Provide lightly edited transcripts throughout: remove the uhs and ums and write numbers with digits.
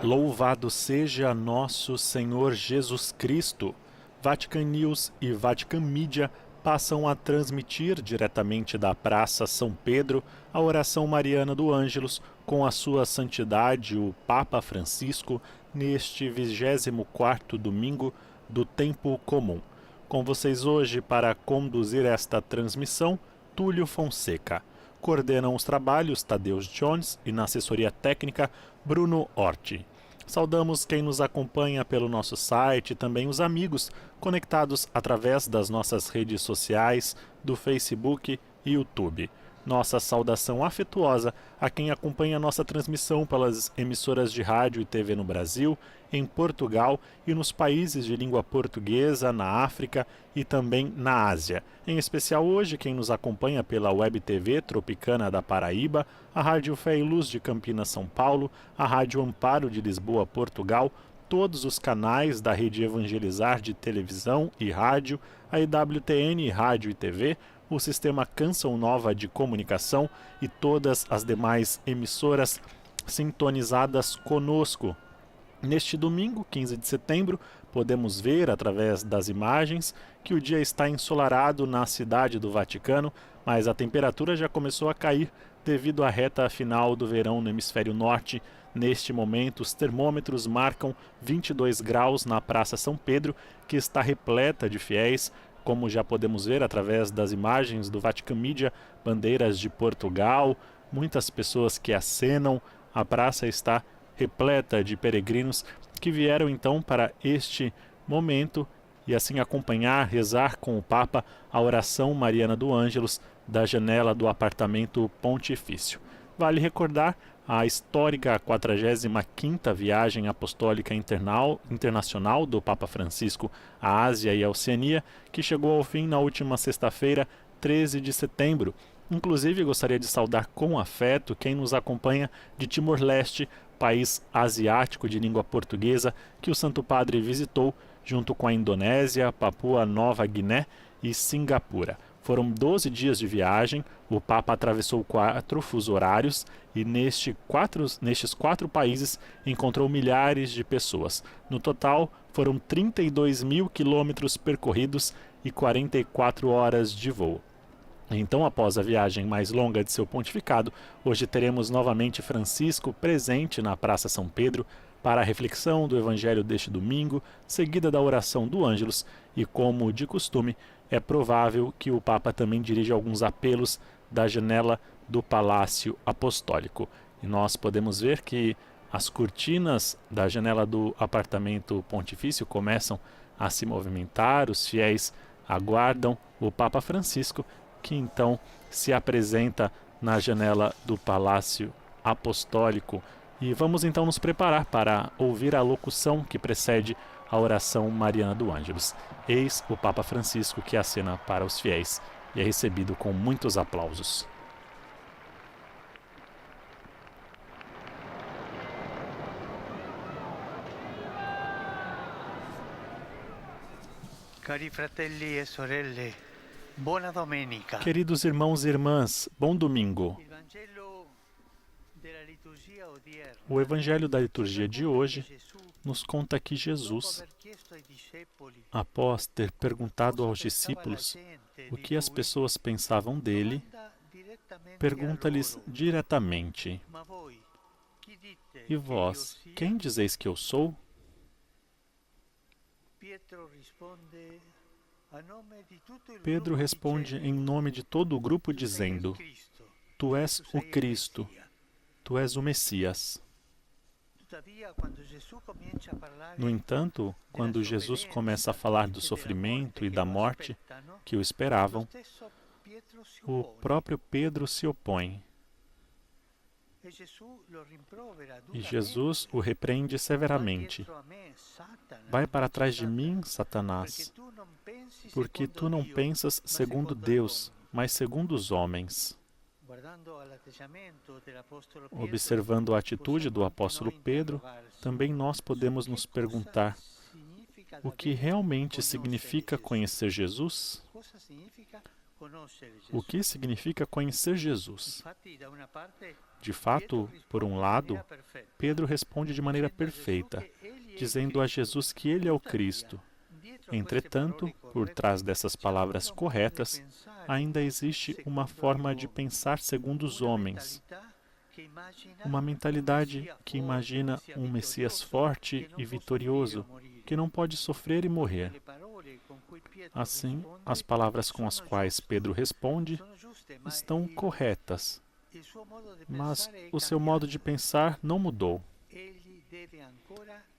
Louvado seja nosso Senhor Jesus Cristo! Vatican News e Vatican Media passam a transmitir diretamente da Praça São Pedro a oração mariana do Ângelus com a sua santidade o Papa Francisco neste 24º domingo do Tempo Comum. Com vocês hoje para conduzir esta transmissão, Túlio Fonseca. Coordenam os trabalhos Tadeusz Jones e na assessoria técnica Bruno Orti. Saudamos quem nos acompanha pelo nosso site e também os amigos conectados através das nossas redes sociais, do Facebook e YouTube. Nossa saudação afetuosa a quem acompanha nossa transmissão pelas emissoras de rádio e TV no Brasil, em Portugal e nos países de língua portuguesa, na África e também na Ásia. Em especial hoje quem nos acompanha pela Web TV Tropicana da Paraíba, a Rádio Fé e Luz de Campinas, São Paulo, a Rádio Amparo de Lisboa, Portugal, todos os canais da Rede Evangelizar de televisão e rádio, a EWTN Rádio e TV, o Sistema Canção Nova de Comunicação e todas as demais emissoras sintonizadas conosco. Neste domingo, 15 de setembro, podemos ver, através das imagens, que o dia está ensolarado na cidade do Vaticano, mas a temperatura já começou a cair devido à reta final do verão no hemisfério norte. Neste momento, os termômetros marcam 22 graus na Praça São Pedro, que está repleta de fiéis. Como já podemos ver através das imagens do Vatican Media, bandeiras de Portugal, muitas pessoas que acenam, a praça está repleta de peregrinos que vieram então para este momento e assim acompanhar, rezar com o Papa a oração mariana do Ângelus da janela do apartamento pontifício. Vale recordar a histórica 45ª viagem apostólica internacional do Papa Francisco à Ásia e à Oceania, que chegou ao fim na última sexta-feira, 13 de setembro. Inclusive, gostaria de saudar com afeto quem nos acompanha de Timor-Leste, país asiático de língua portuguesa, que o Santo Padre visitou junto com a Indonésia, Papua Nova Guiné e Singapura. Foram 12 dias de viagem, o Papa atravessou 4 fuso horários e nestes 4 países encontrou milhares de pessoas. No total, foram 32 mil quilômetros percorridos e 44 horas de voo. Então, após a viagem mais longa de seu pontificado, hoje teremos novamente Francisco presente na Praça São Pedro para a reflexão do Evangelho deste domingo, seguida da oração do Ângelus e, como de costume, é provável que o Papa também dirija alguns apelos da janela do Palácio Apostólico. E nós podemos ver que as cortinas da janela do apartamento pontifício começam a se movimentar, os fiéis aguardam o Papa Francisco, que então se apresenta na janela do Palácio Apostólico. E vamos então nos preparar para ouvir a locução que precede a oração mariana do Ângelus. Eis o Papa Francisco que acena para os fiéis e é recebido com muitos aplausos. Cari fratelli e sorelle, buona domenica. Queridos irmãos e irmãs, bom domingo. O Evangelho da liturgia de hoje nos conta que Jesus, após ter perguntado aos discípulos o que as pessoas pensavam dele, pergunta-lhes diretamente: E vós, quem dizeis que eu sou? Pedro responde em nome de todo o grupo dizendo: Tu és o Cristo, tu és o Messias. No entanto, quando Jesus começa a falar do sofrimento e da morte que o esperavam, o próprio Pedro se opõe. E Jesus o repreende severamente. Vai para trás de mim, Satanás, porque tu não pensas segundo Deus, mas segundo os homens. Observando a atitude do apóstolo Pedro, também nós podemos nos perguntar: o que realmente significa conhecer Jesus? O que significa conhecer Jesus? Infatti, da una parte, De fato, por um lado, Pedro responde de maneira perfeita, dizendo a Jesus que ele é o Cristo. Entretanto, por trás dessas palavras corretas, ainda existe uma forma de pensar segundo os homens, uma mentalidade que imagina um Messias forte e vitorioso, que não pode sofrer e morrer. Assim, as palavras com as quais Pedro responde estão corretas, mas o seu modo de pensar não mudou.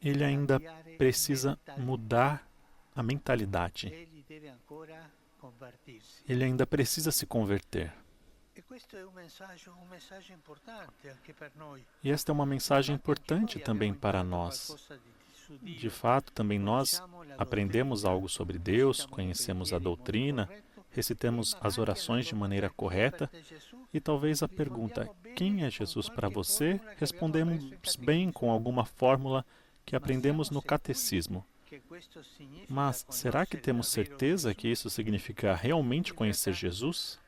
Ele ainda precisa mudar a mentalidade. Ele ainda precisa se converter. E esta é uma mensagem importante também para nós. De fato, também nós aprendemos algo sobre Deus, conhecemos a doutrina, recitamos as orações de maneira correta e talvez a pergunta, quem é Jesus para você? Respondemos bem com alguma fórmula que aprendemos no catecismo. Mas será que temos certeza que isso significa realmente conhecer Jesus?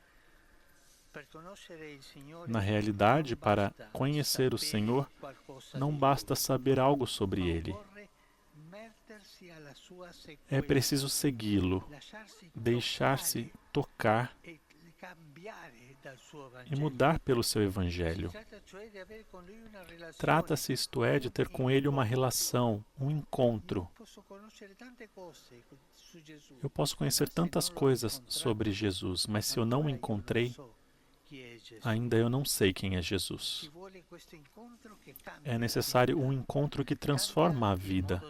Na realidade, para conhecer o Senhor, não basta saber algo sobre Ele. É preciso segui-lo, deixar-se tocar e mudar pelo seu Evangelho. Trata-se, isto é, de ter com Ele uma relação, um encontro. Eu posso conhecer tantas coisas sobre Jesus, mas se eu não o encontrei, ainda eu não sei quem é Jesus. É necessário um encontro que transforma a vida.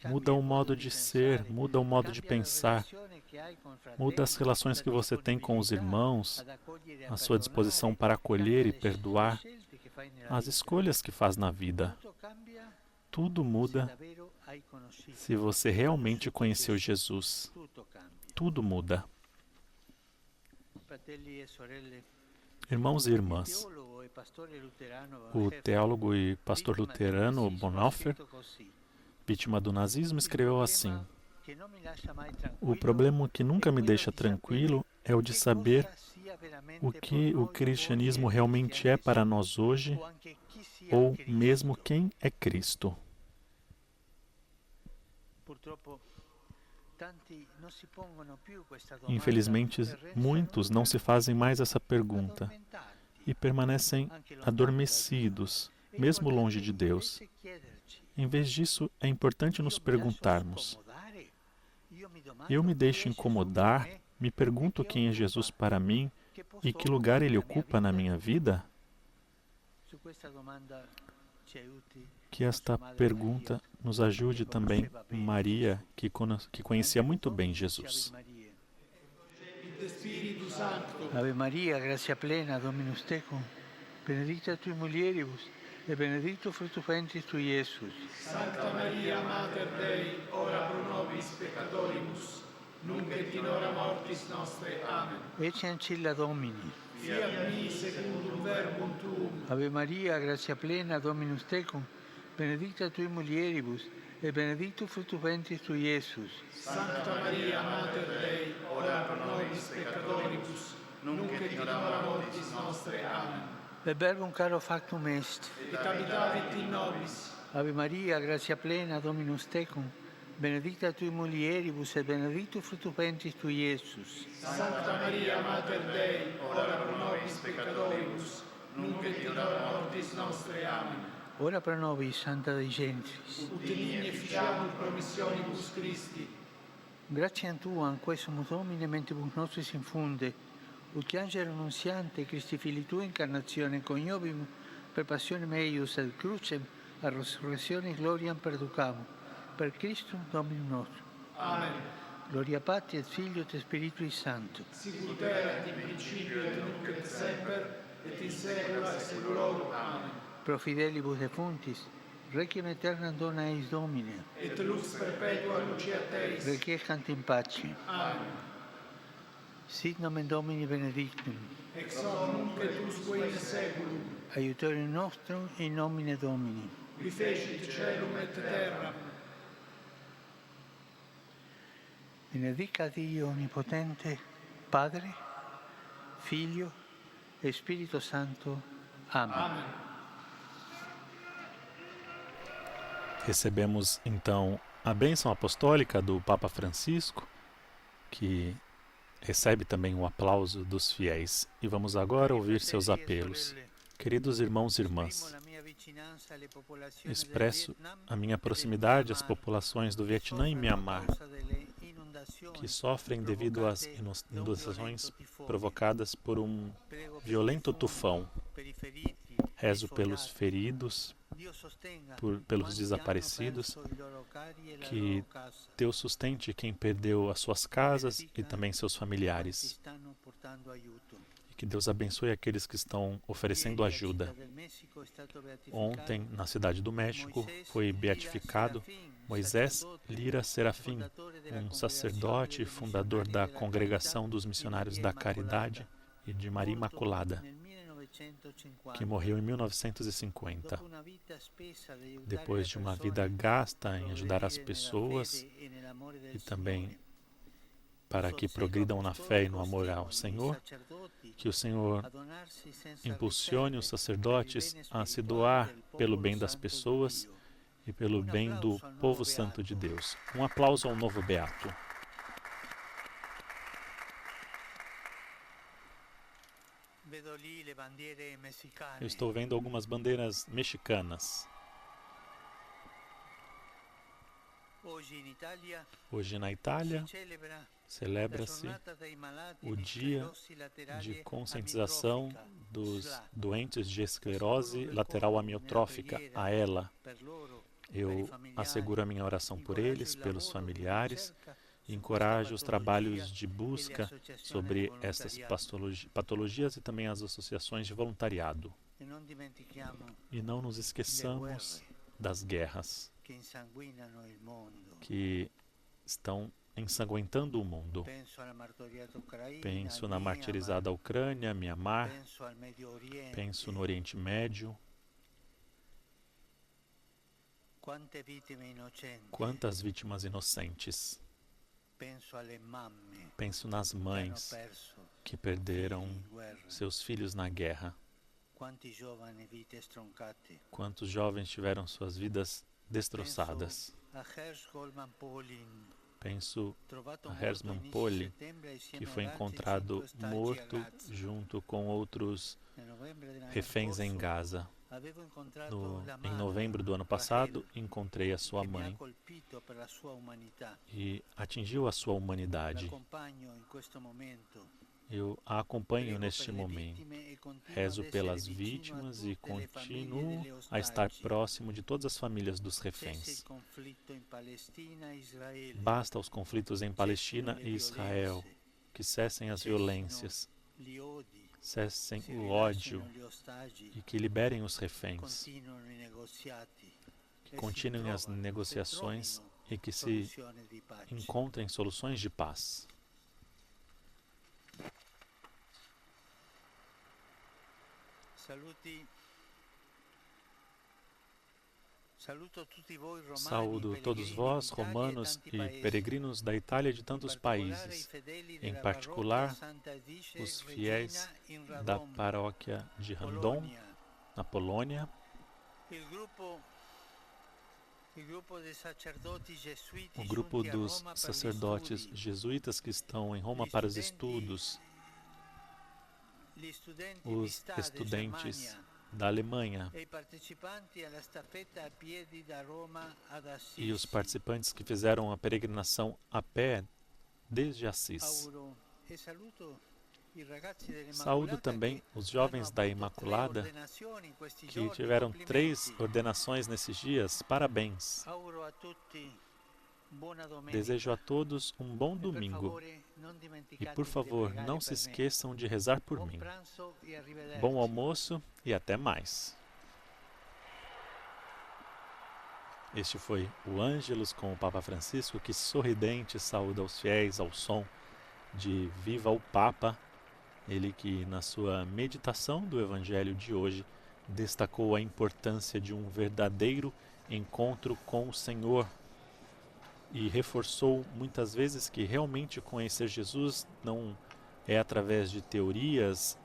Muda o modo de ser, muda o modo de pensar, muda as relações que você tem com os irmãos, a sua disposição para acolher e perdoar, as escolhas que faz na vida. Tudo muda se você realmente conheceu Jesus. Tudo muda. Irmãos e irmãs, o teólogo e pastor luterano Bonhoeffer, vítima do nazismo, escreveu assim: o problema que nunca me deixa tranquilo é o de saber o que o cristianismo realmente é para nós hoje, ou mesmo quem é Cristo. Infelizmente, muitos não se fazem mais essa pergunta e permanecem adormecidos, mesmo longe de Deus. Em vez disso, é importante nos perguntarmos: eu me deixo incomodar, me pergunto quem é Jesus para mim e que lugar ele ocupa na minha vida? Que esta pergunta nos ajude também Maria, que conhecia muito bem Jesus. Ave Maria, gratia plena, Dominus tecum, benedicta tui mulieribus, et benedictus fructus ventris tui, Iesus. Sancta Maria, Mater Dei, ora pro nobis peccatoribus, nunc et in hora mortis nostre. Amen. Ecce ancilla Domini. Fiat mi secundum verbum tuum. Ave Maria, gratia plena, Dominus tecum, benedicta tui mulieribus, et benedictus fructus ventris tui, Iesus. Sancta Maria, Mater Dei, ora pro nobis peccatoribus, nunc et in hora mortis nostre. Amen. Et verbum caro factum est. Et habitavit in nobis. Ave Maria, gratia plena, Dominus tecum, benedicta tui mulieribus, et benedictus fructus ventris tui, Iesus. Sancta Maria, Mater Dei, ora pro nobis peccatoribus, nunc et in hora mortis nostre. Amen. Ora pro nobis, Santa Dei Gentris. Ut in efficiamur promissionibus Christi. Gratiam Tuam, quae sumus Domine, mentibus nostris infunde, ut che angelo annunziante, Christi Fili Tui, incarnatione coniobim, per passionem eius et crucem, a resurrectione gloriam perducamo, per Christum Dominum nostrum. Amen. Gloria Patri et Filio et Spiritui Sancto. Sicut erat in principio et nunc et semper, et in saecula saeculorum. Amen. Pro fidelibus defuntis, requiem aeternam dona eis Domine. Et lux perpetua luceat eis. Requiescant in pace. Amen. Sit nomen Domini benedictum. Ex hoc nunc et usque in saeculum. Aiutorium nostrum in nomine Domini. Qui fecit caelum et terram. Benedica Dio Onnipotente, Padre, Figlio e Spirito Santo. Amém. Recebemos então a bênção apostólica do Papa Francisco, que recebe também o aplauso dos fiéis. E vamos agora ouvir seus apelos. Queridos irmãos e irmãs, expresso a minha proximidade às populações do Vietnã e Mianmar, que sofrem devido às inundações provocadas por um violento tufão. Rezo pelos feridos, pelos desaparecidos, que Deus sustente quem perdeu as suas casas e também seus familiares. E que Deus abençoe aqueles que estão oferecendo ajuda. Ontem, na cidade do México, foi beatificado Moisés Lira Serafim, um sacerdote e fundador da Congregação dos Missionários da Caridade e de Maria Imaculada, que morreu em 1950. Depois de uma vida gasta em ajudar as pessoas e também para que progridam na fé e no amor ao Senhor, que o Senhor impulsione os sacerdotes a se doar pelo bem das pessoas e pelo bem do povo santo de Deus. Um aplauso ao novo beato. Eu estou vendo algumas bandeiras mexicanas. Hoje na Itália celebra-se o dia de conscientização dos doentes de esclerose lateral amiotrófica, a ELA. Eu asseguro a minha oração por eles, pelos familiares, e encorajo os trabalhos de busca sobre essas patologias e também as associações de voluntariado. E não nos esqueçamos das guerras que estão ensanguentando o mundo. Penso na martirizada Ucrânia, Mianmar, penso no Oriente Médio. Quantas vítimas inocentes. Penso nas mães que perderam seus filhos na guerra. Quantos jovens tiveram suas vidas destroçadas. Penso a Herman Pohle, que foi encontrado morto junto com outros reféns em Gaza. Em novembro do ano passado, encontrei a sua mãe e atingiu a sua humanidade. Eu a acompanho neste momento. Rezo pelas vítimas e continuo a estar próximo de todas as famílias dos reféns. Basta os conflitos em Palestina e Israel, que cessem as violências, cessem o ódio e que liberem os reféns, que continuem as negociações e que se encontrem soluções de paz. Saúdo todos vós, romanos e peregrinos da Itália e de tantos países, em particular os fiéis da paróquia de Randon, na Polônia. O grupo dos sacerdotes jesuítas que estão em Roma para os estudos, os estudantes da Alemanha e os participantes que fizeram a peregrinação a pé desde Assis. Saúdo também os jovens da Imaculada que tiveram 3 ordenações nesses dias. Parabéns! Desejo a todos um bom domingo e, por favor, não se esqueçam de rezar por mim. Bom almoço e até mais. Este foi o Ângelus com o Papa Francisco, que sorridente saúda os fiéis ao som de Viva o Papa. Ele que, na sua meditação do Evangelho de hoje, destacou a importância de um verdadeiro encontro com o Senhor e reforçou muitas vezes que realmente conhecer Jesus não é através de teorias,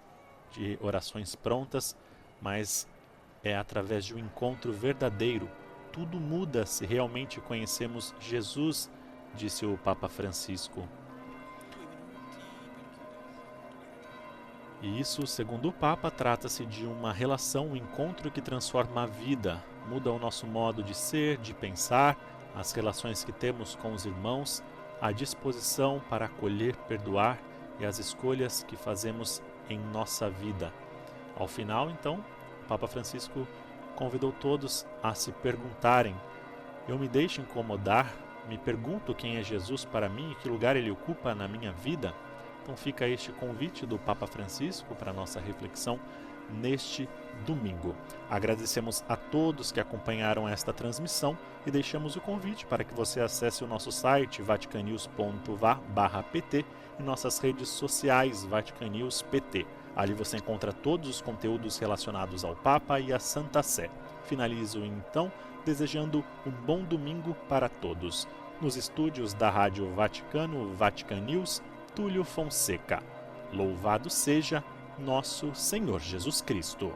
de orações prontas, mas é através de um encontro verdadeiro. Tudo muda se realmente conhecemos Jesus, disse o Papa Francisco. E isso, segundo o Papa, trata-se de uma relação, um encontro que transforma a vida, muda o nosso modo de ser, de pensar, as relações que temos com os irmãos, a disposição para acolher, perdoar e as escolhas que fazemos em nossa vida. Ao final, então, o Papa Francisco convidou todos a se perguntarem: eu me deixo incomodar? Me pergunto quem é Jesus para mim e que lugar ele ocupa na minha vida? Então fica este convite do Papa Francisco para a nossa reflexão neste domingo. Agradecemos a todos que acompanharam esta transmissão e deixamos o convite para que você acesse o nosso site vaticanews.va/pt e nossas redes sociais VaticaNewsPT. Ali você encontra todos os conteúdos relacionados ao Papa e à Santa Sé. Finalizo então desejando um bom domingo para todos. Nos estúdios da Rádio Vaticano, Vatican News, Túlio Fonseca. Louvado seja nosso Senhor Jesus Cristo.